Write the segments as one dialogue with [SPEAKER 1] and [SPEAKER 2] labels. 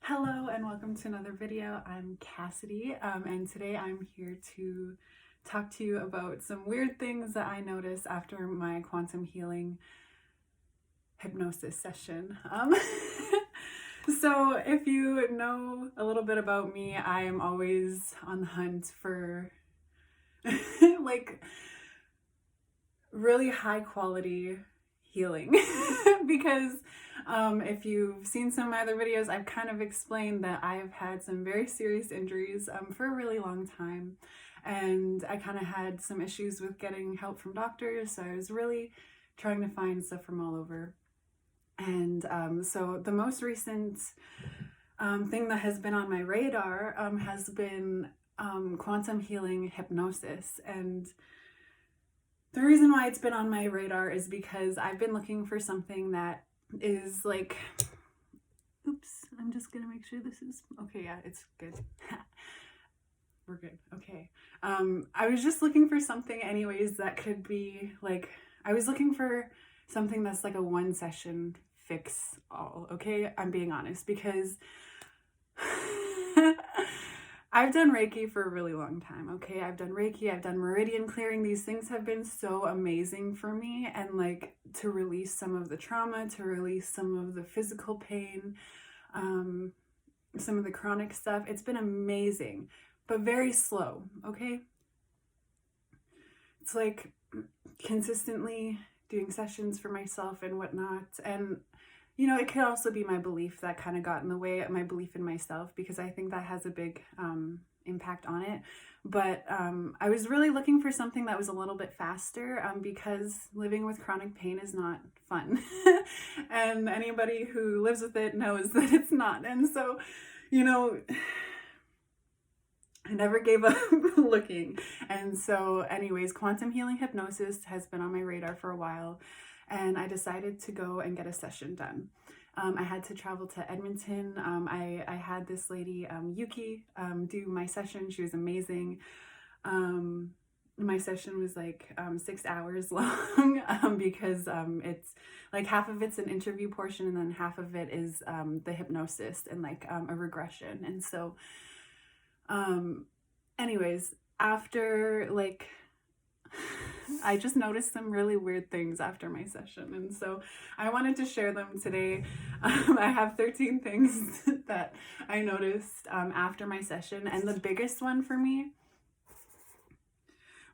[SPEAKER 1] Hello and welcome to another video. I'm Cassidy and today I'm here to talk to you about some weird things that I noticed after my quantum healing hypnosis session. So if you know a little bit about me, I am always on the hunt for like really high quality healing because if you've seen some of my other videos, I've kind of explained that I've had some very serious injuries for a really long time, and I kind of had some issues with getting help from doctors, so I was really trying to find stuff from all over. And so the most recent thing that has been on my radar has been quantum healing hypnosis. And the reason why it's been on my radar is because I've been looking for something that is like, oops, I'm just gonna make sure this is okay. Yeah, it's good. We're good. Okay. I was just looking for something anyways that could be like, I was looking for something that's like a one session fix all. Okay, I'm being honest because I've done Reiki for a really long time, okay? I've done Reiki, I've done meridian clearing. These things have been so amazing for me, and like to release some of the trauma, to release some of the physical pain, some of the chronic stuff. It's been amazing, but very slow, okay? It's like consistently doing sessions for myself and whatnot, and you know, it could also be my belief that kind of got in the way of my belief in myself, because I think that has a big impact on it. But I was really looking for something that was a little bit faster because living with chronic pain is not fun. And anybody who lives with it knows that it's not. And so, you know, I never gave up looking. And so anyways, quantum healing hypnosis has been on my radar for a while, and I decided to go and get a session done. I had to travel to Edmonton. I had this lady, Yuki, do my session. She was amazing. My session was like 6 hours long because it's like half of it's an interview portion and then half of it is the hypnosis and like a regression. And so anyways, after like I just noticed some really weird things after my session, and so I wanted to share them today. I have 13 things that I noticed after my session, and the biggest one for me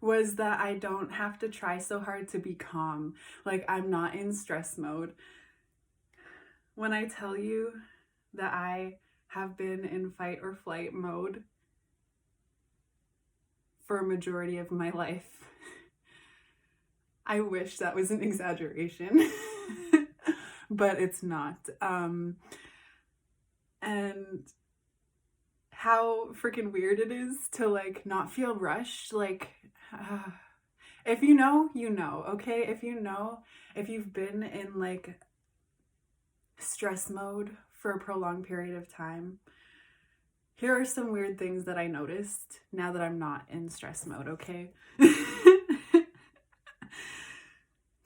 [SPEAKER 1] was that I don't have to try so hard to be calm. Like, I'm not in stress mode. When I tell you that I have been in fight or flight mode for a majority of my life, I wish that was an exaggeration, but it's not. And how freaking weird it is to like not feel rushed. Like, if you know, you know, okay? If you know, if you've been in like stress mode for a prolonged period of time, here are some weird things that I noticed now that I'm not in stress mode, okay?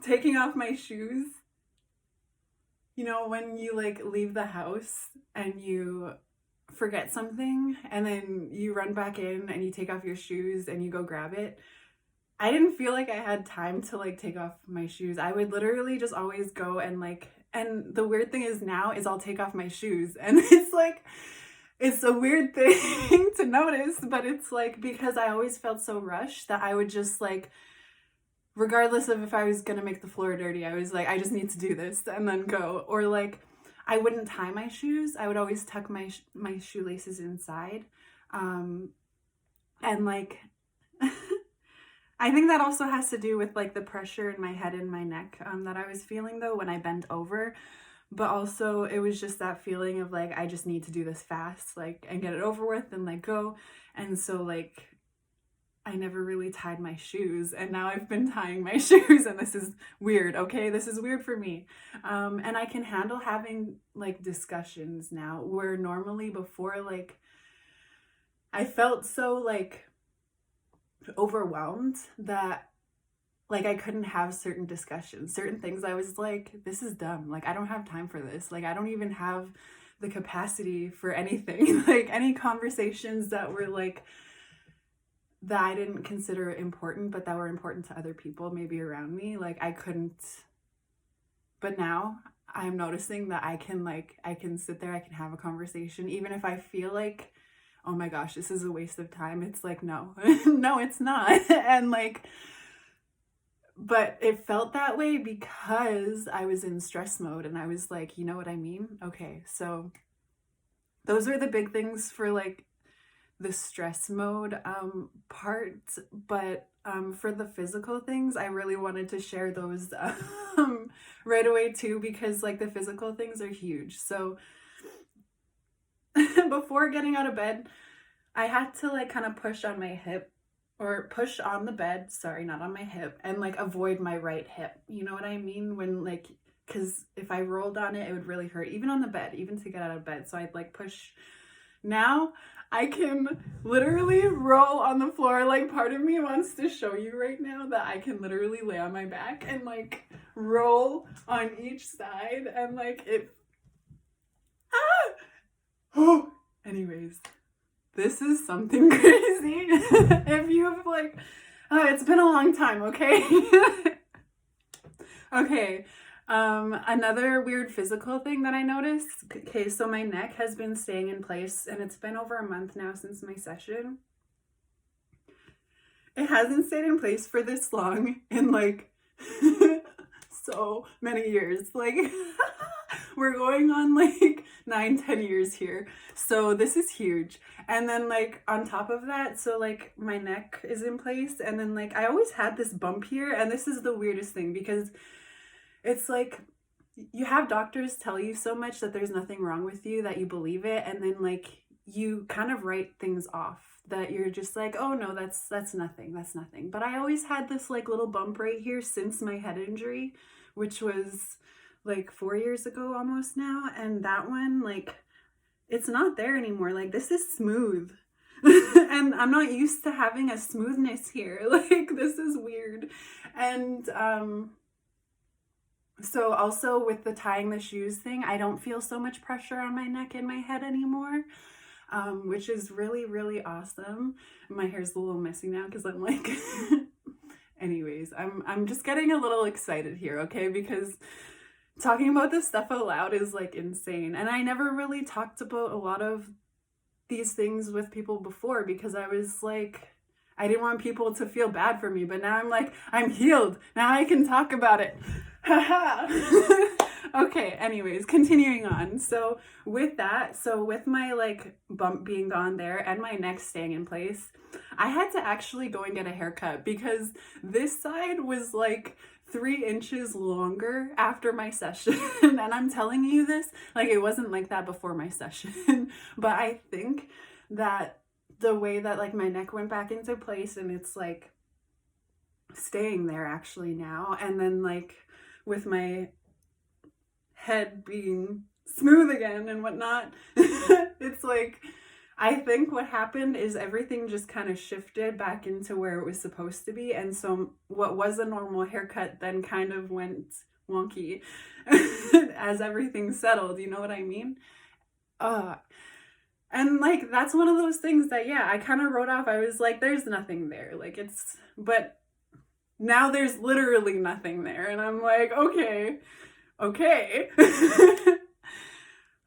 [SPEAKER 1] Taking off my shoes. You know, when you like leave the house and you forget something and then you run back in and you take off your shoes and you go grab it. I didn't feel like I had time to like take off my shoes. I would literally just always go and like, and the weird thing is now is I'll take off my shoes, and it's like, it's a weird thing to notice, but it's like because I always felt so rushed that I would just like, regardless of if I was gonna make the floor dirty, I was like, I just need to do this and then go. Or like, I wouldn't tie my shoes. I would always tuck my shoelaces inside. And like, I think that also has to do with like the pressure in my head and my neck that I was feeling though when I bent over. But also it was just that feeling of like, I just need to do this fast, like, and get it over with and like go. And so like, I never really tied my shoes, and now I've been tying my shoes, and this is weird, okay? This is weird for me. And I can handle having like discussions now, where normally before, like, I felt so like overwhelmed that like I couldn't have certain discussions, certain things. I was like, this is dumb. Like, I don't have time for this. Like, I don't even have the capacity for anything. Like any conversations that were like, that I didn't consider important, but that were important to other people maybe around me, like I couldn't. But now I'm noticing that I can sit there, I can have a conversation, even if I feel like, oh my gosh, this is a waste of time. It's like, no, no, it's not. And like, but it felt that way because I was in stress mode, and I was like, you know what I mean? Okay, so those are the big things for like the stress mode part. But for the physical things, I really wanted to share those right away too, because like the physical things are huge. So before getting out of bed, I had to like kind of push on my hip, or push on the bed, sorry, not on my hip, and like avoid my right hip. You know what I mean? When like, because if I rolled on it, it would really hurt, even on the bed, even to get out of bed. So I'd like push. Now I can literally roll on the floor. Like part of me wants to show you right now that I can literally lay on my back and like roll on each side, and like it, oh, anyways, this is something crazy. If you've like, it's been a long time, okay? Okay, another weird physical thing that I noticed. Okay, so my neck has been staying in place, and it's been over a month now since my session. It hasn't stayed in place for this long in like so many years. Like we're going on like 9-10 years here. So this is huge. And then like on top of that, so like my neck is in place, and then like I always had this bump here, and this is the weirdest thing because it's like you have doctors tell you so much that there's nothing wrong with you that you believe it, and then like you kind of write things off that you're just like, oh no, that's nothing, that's nothing. But I always had this like little bump right here since my head injury, which was like 4 years ago almost now, and that one, like, it's not there anymore. Like this is smooth. And I'm not used to having a smoothness here. Like this is weird. And so also with the tying the shoes thing, I don't feel so much pressure on my neck and my head anymore, which is really, really awesome. My hair's a little messy now because I'm like, anyways, I'm just getting a little excited here, okay? Because talking about this stuff out loud is like insane. And I never really talked about a lot of these things with people before because I was like, I didn't want people to feel bad for me, but now I'm like, I'm healed. Now I can talk about it. Okay, anyways, continuing on. So with that, so with my like bump being gone there and my neck staying in place, I had to actually go and get a haircut because this side was like 3 inches longer after my session. And I'm telling you this, like it wasn't like that before my session. But I think that the way that like my neck went back into place and it's like staying there actually now, and then like with my head being smooth again and whatnot, it's like, I think what happened is everything just kind of shifted back into where it was supposed to be. And so what was a normal haircut then kind of went wonky as everything settled, you know what I mean? And like, that's one of those things that, yeah, I kind of wrote off. I was like, there's nothing there. Like it's, but now there's literally nothing there. And I'm like, okay.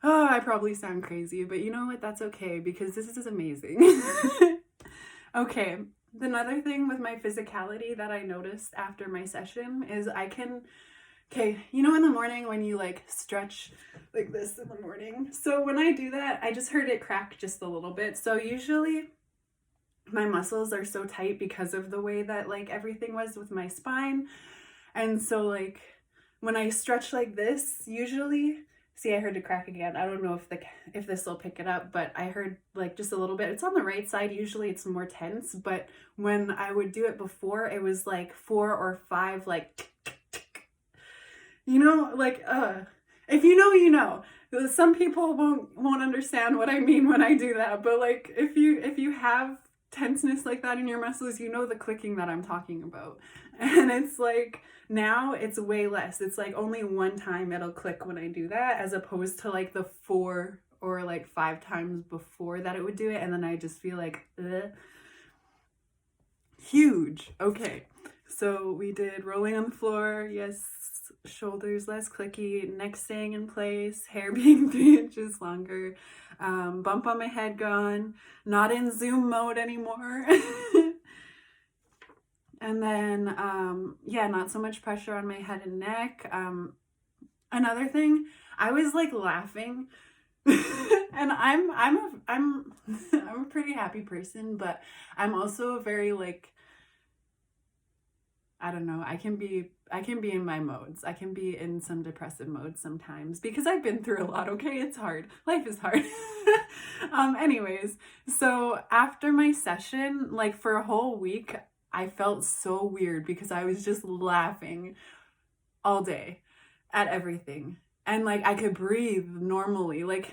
[SPEAKER 1] Oh, I probably sound crazy, but you know what? That's okay because this is amazing. Okay. Another thing with my physicality that I noticed after my session is okay, you know in the morning when you like stretch like this in the morning? So when I do that, I just heard it crack just a little bit. So usually my muscles are so tight because of the way that like everything was with my spine. And so like when I stretch like this, usually, see, I heard it crack again. I don't know if this will pick it up, but I heard like just a little bit. It's on the right side. Usually it's more tense, but when I would do it before, it was like 4 or 5, like, you know, like, if you know, you know. Some people won't understand what I mean when I do that, but like if you have tenseness like that in your muscles, you know the clicking that I'm talking about. And it's like, now it's way less. It's like only one time it'll click when I do that, as opposed to like the 4 or like 5 times before that it would do it. And then I just feel like, ugh. Huge. Okay. So we did rolling on the floor. Yes. Shoulders less clicky, neck staying in place, hair being 3 inches longer, bump on my head gone, not in Zoom mode anymore. And then, yeah, not so much pressure on my head and neck. Another thing, I was like laughing, and I'm a pretty happy person, but I'm also very like, I don't know, I can be in my modes. I can be in some depressive modes sometimes because I've been through a lot, okay? It's hard. Life is hard. Anyways, so after my session, like for a whole week, I felt so weird because I was just laughing all day at everything. And like I could breathe normally. Like,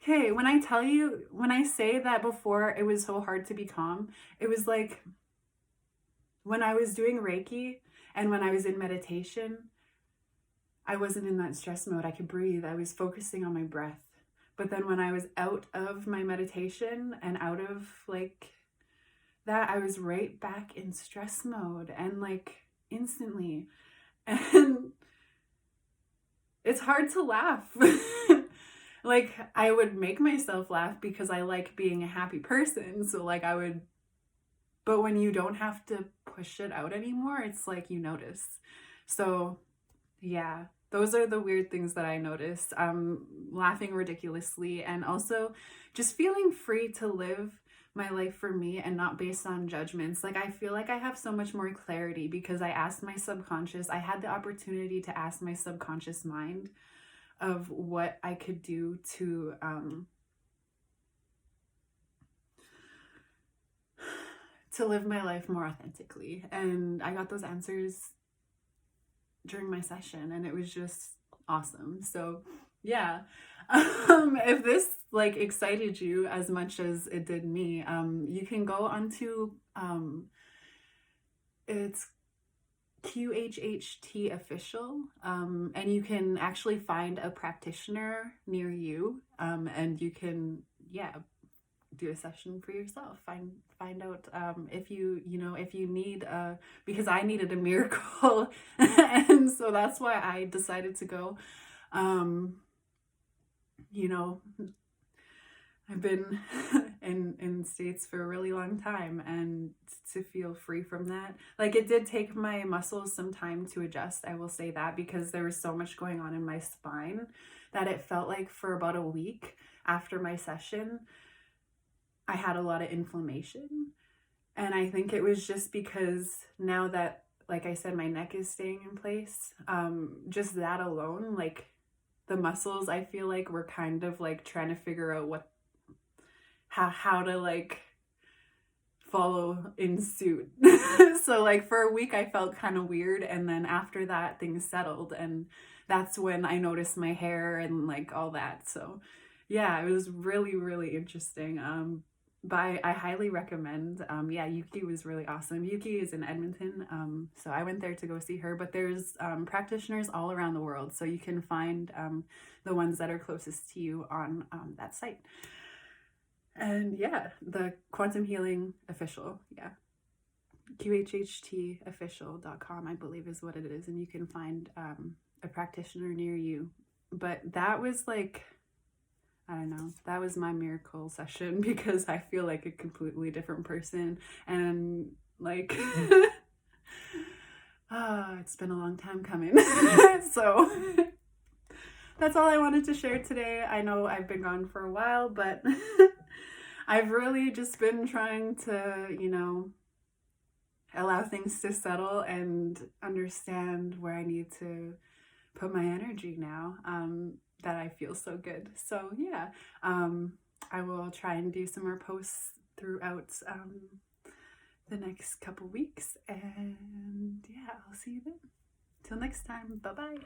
[SPEAKER 1] okay, when I say that before it was so hard to be calm, it was like, when I was doing Reiki and when I was in meditation, I wasn't in that stress mode. I could breathe. I was focusing on my breath. But then when I was out of my meditation and out of like that, I was right back in stress mode, and like instantly. And it's hard to laugh. Like I would make myself laugh because I like being a happy person. So like I would, but when you don't have to push it out anymore, it's like you notice. So yeah, those are the weird things that I noticed. Laughing ridiculously, and also just feeling free to live my life for me and not based on judgments. Like I feel like I have so much more clarity because I asked my subconscious, I had the opportunity to ask my subconscious mind of what I could do to live my life more authentically. And I got those answers during my session, and it was just awesome. So yeah, if this like excited you as much as it did me, you can go onto it's QHHT official, and you can actually find a practitioner near you, and you can, yeah, do a session for yourself. Find out if you need because I needed a miracle, and so that's why I decided to go. I've been in states for a really long time, and to feel free from that, like it did take my muscles some time to adjust, I will say that, because there was so much going on in my spine that it felt like for about a week after my session I had a lot of inflammation. And I think it was just because now that, like I said, my neck is staying in place, just that alone, like the muscles, I feel like were kind of like trying to figure out how to like follow in suit. So like for a week I felt kind of weird, and then after that things settled, and that's when I noticed my hair and like all that. So yeah, it was really, really interesting. But I highly recommend. Yeah, Yuki was really awesome. Yuki is in Edmonton, so I went there to go see her. But there's practitioners all around the world, so you can find the ones that are closest to you on that site. And yeah, the Quantum Healing Official, yeah, QHHTofficial.com, I believe is what it is, and you can find a practitioner near you. But that was like, I don't know, that was my miracle session, because I feel like a completely different person, and like it's been a long time coming. So that's all I wanted to share today. I know I've been gone for a while, but I've really just been trying to, allow things to settle and understand where I need to put my energy now, that I feel so good. So yeah, I will try and do some more posts throughout the next couple weeks, and yeah, I'll see you then. Till next time, bye bye.